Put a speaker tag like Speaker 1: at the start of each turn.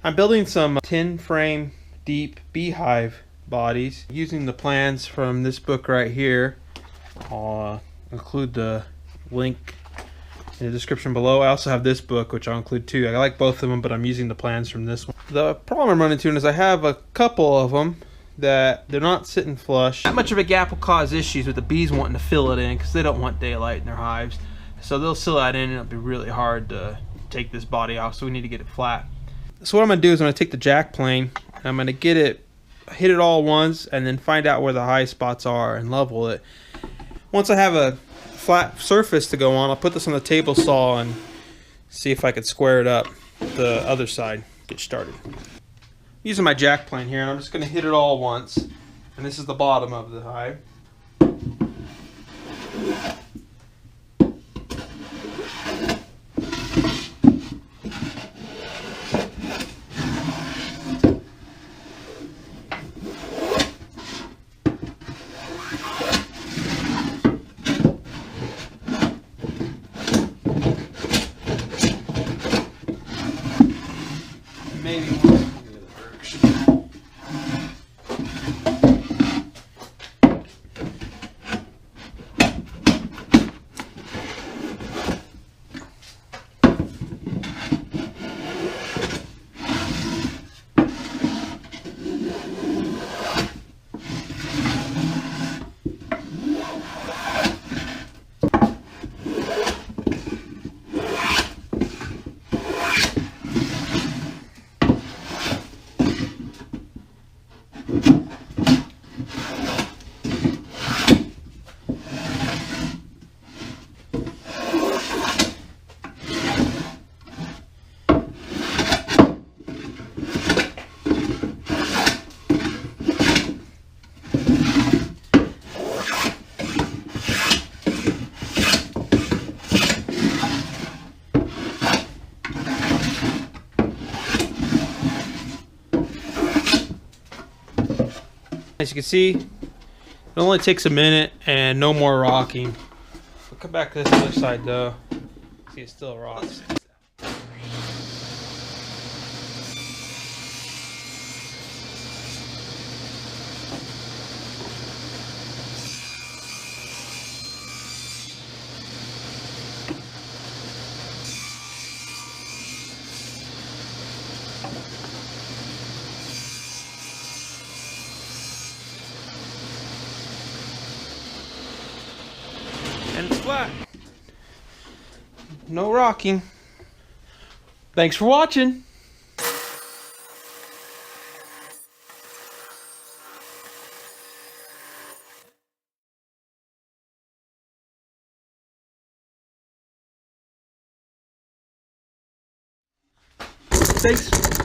Speaker 1: I'm building some tin frame deep beehive bodies using the plans from this book right here. I'll include the link in the description below. I also have this book, which I'll include too. I like both of them, but I'm using the plans from this one. The problem I'm running into is I have a couple of them that they're not sitting flush. That much of a gap will cause issues with the bees wanting to fill it in because they don't want daylight in their hives. So they'll seal that in and it'll be really hard to take this body off, so we need to get it flat. So what I'm going to do is I'm going to take the jack plane and I'm going to hit it all once and then find out where the high spots are and level it. Once I have a flat surface to go on, I'll put this on the table saw and see if I could square it up the other side, get started. I'm using my jack plane here and I'm just going to hit it all once, and this is the bottom of the hive. Maybe one in the other direction. As you can see, it only takes a minute and no more rocking. We'll come back to this other side though. See, it still rocks. And it's flat. No rocking. Thanks for watching. Thanks.